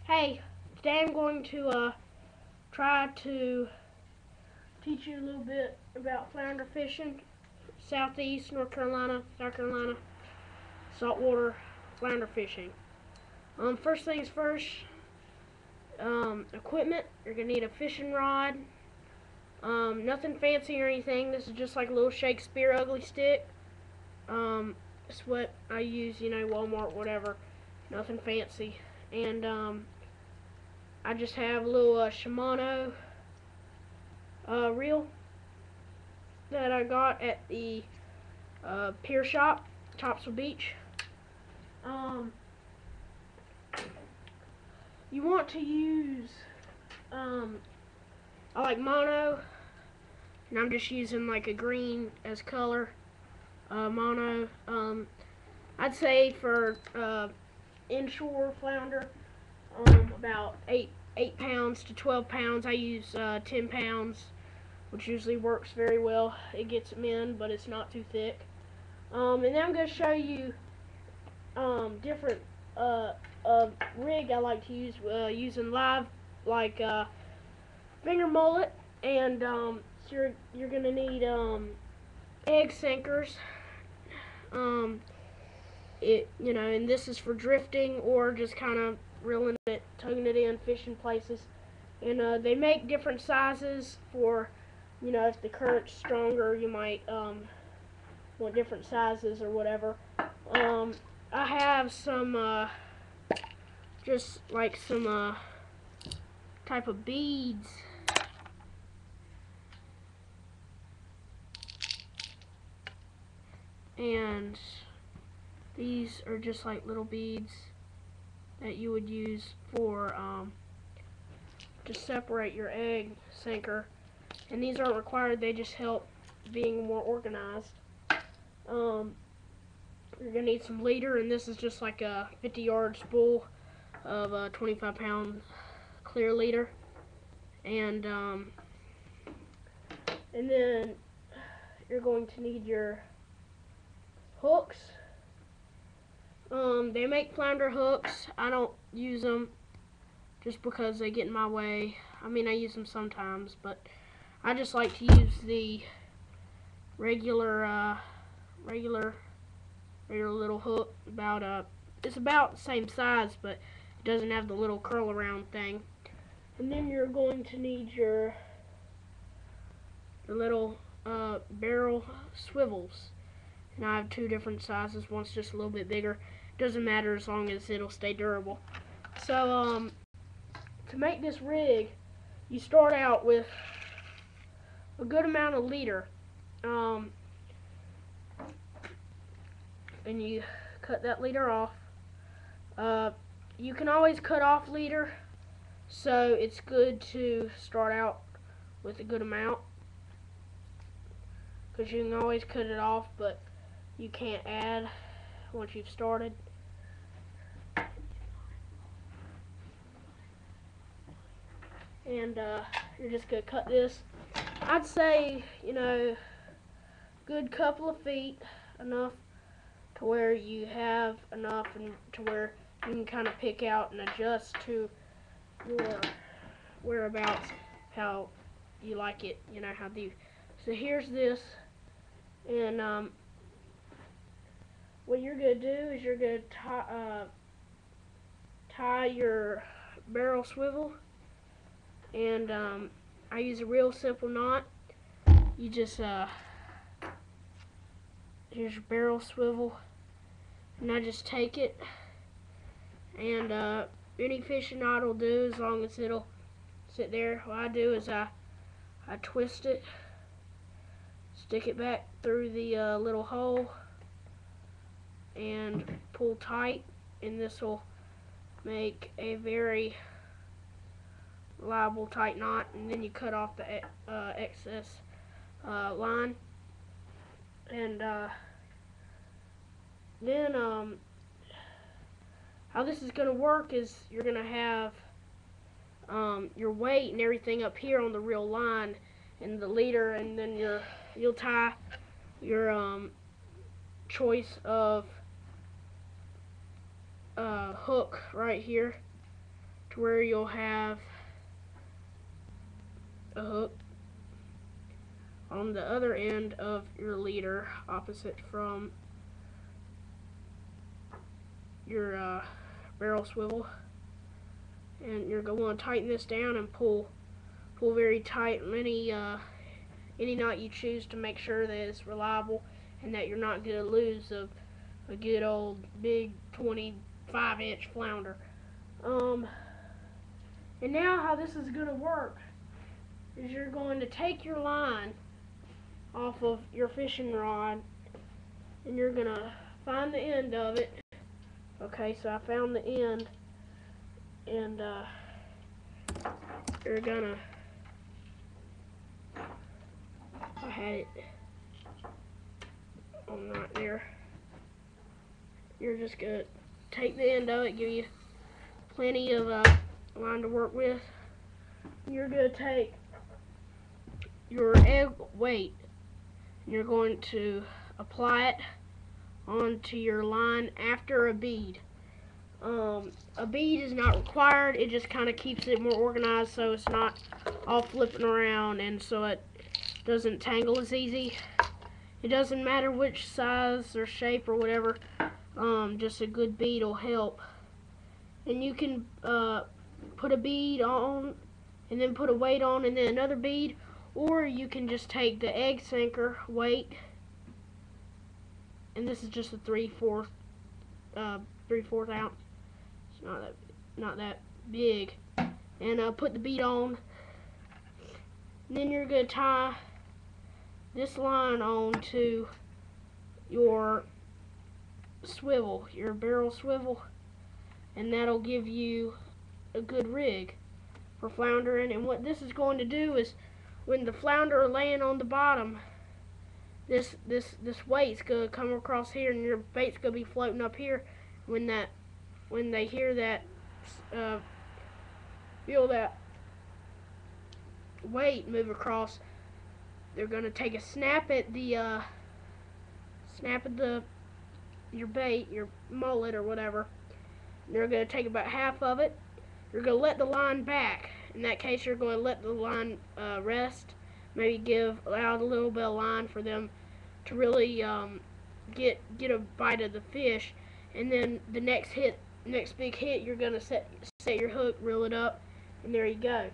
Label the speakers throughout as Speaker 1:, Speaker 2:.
Speaker 1: Hey, today I'm going to try to teach you a little bit about flounder fishing, southeast North Carolina, South Carolina, saltwater flounder fishing. First things first, equipment. You're gonna need a fishing rod. Nothing fancy or anything. This is just like a little Shakespeare ugly stick. It's what I use, Walmart, whatever. Nothing fancy. And I just have a little Shimano reel that I got at the pier shop, Topsail Beach. You want to use, I like mono, and I'm just using like a green as color, mono. I'd say for inshore flounder, about 8 pounds to 12 pounds. I use 10 pounds, which usually works very well. It gets them in, but it's not too thick. And then I'm going to show you different rig I like to use using live, like finger mullet, and so you're going to need egg sinkers. And this is for drifting or just kind of reeling it, tugging it in, fishing places. And they make different sizes for, if the current's stronger, you might want different sizes or whatever. I have some, just like some type of beads. And these are just like little beads that you would use for to separate your egg sinker. And these aren't required, they just help being more organized. You're going to need some leader, and this is just like a 50-yard spool of a 25-pound clear leader. And then you're going to need your hooks. They make flounder hooks. I don't use them just because they get in my way. I mean, I use them sometimes, but I just like to use the regular little hook. It's about the same size, but it doesn't have the little curl around thing. And then you're going to need the little barrel swivels. And I have two different sizes. One's just a little bit bigger. Doesn't matter as long as it'll stay durable. So to make this rig, you start out with a good amount of leader. And you cut that leader off. You can always cut off leader, so it's good to start out with a good amount, because you can always cut it off, but you can't add once you've started. And you're just going to cut this, I'd say, good couple of feet, enough to where you have enough and to where you can kind of pick out and adjust to your whereabouts, how you like it, so here's this. And what you're going to do is you're going to tie your barrel swivel. And I use a real simple knot. You just here's your barrel swivel, and I just take it, and any fishing knot will do as long as it'll sit there. What I do is I twist it, stick it back through the little hole, and pull tight, and this will make a very reliable tight knot. And then you cut off the excess line. And then how this is going to work is you're going to have your weight and everything up here on the reel line and the leader, and then you'll tie your choice of hook right here to where you'll have a hook on the other end of your leader opposite from your barrel swivel, and you're going to want to tighten this down and pull very tight any knot you choose to make sure that it's reliable and that you're not going to lose a good old big 25-inch flounder. And now how this is going to work is you're going to take your line off of your fishing rod and you're going to find the end of it. Okay, so I found the end, and you're gonna, I had it on right there. You're just gonna take the end of it, give you plenty of line to work with. You're gonna take your egg weight, and you're going to apply it onto your line after a bead. A bead is not required, it just kind of keeps it more organized so it's not all flipping around and so it doesn't tangle as easy. It doesn't matter which size or shape or whatever, just a good bead will help. And you can put a bead on and then put a weight on and then another bead, or you can just take the egg sinker weight, and this is just a 3/4 ounce. It's not that big. And put the bead on. And then you're going to tie this line on to your swivel, your barrel swivel, and that'll give you a good rig for floundering. And what this is going to do is when the flounder are laying on the bottom, this weight's gonna come across here, and your bait's gonna be floating up here. When they hear that, feel that weight move across, they're gonna take a snap at your bait, your mullet or whatever. They're gonna take about half of it. You're gonna let the line back. In that case, you're going to let the line rest. Maybe allow a little bit of line for them to really get a bite of the fish, and then the next big hit, you're gonna set your hook, reel it up, and there you go.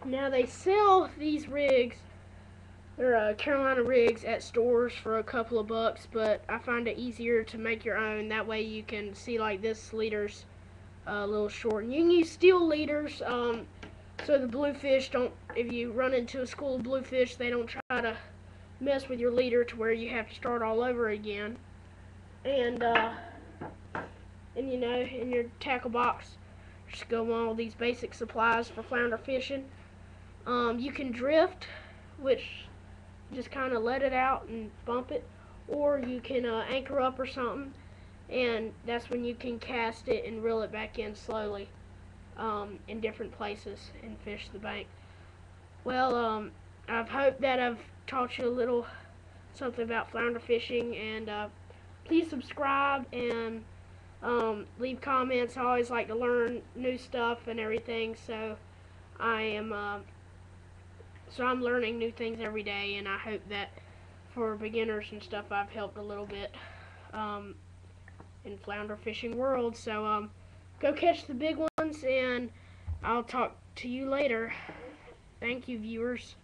Speaker 1: Now they sell these rigs, they're Carolina rigs, at stores for a couple of bucks, but I find it easier to make your own. That way you can see, like, this leader's a little short, and you can use steel leaders. So the bluefish don't, if you run into a school of bluefish, they don't try to mess with your leader to where you have to start all over again. And you know, in your tackle box, just go on all these basic supplies for flounder fishing. You can drift, which just kind of let it out and bump it, or you can anchor up or something, and that's when you can cast it and reel it back in slowly. In different places and fish the bank. Well, I hope that I've taught you a little something about flounder fishing, and please subscribe and leave comments. I always like to learn new stuff and everything, so I'm learning new things every day, and I hope that for beginners and stuff I've helped a little bit in flounder fishing world. So go catch the big ones, and I'll talk to you later. Thank you, viewers.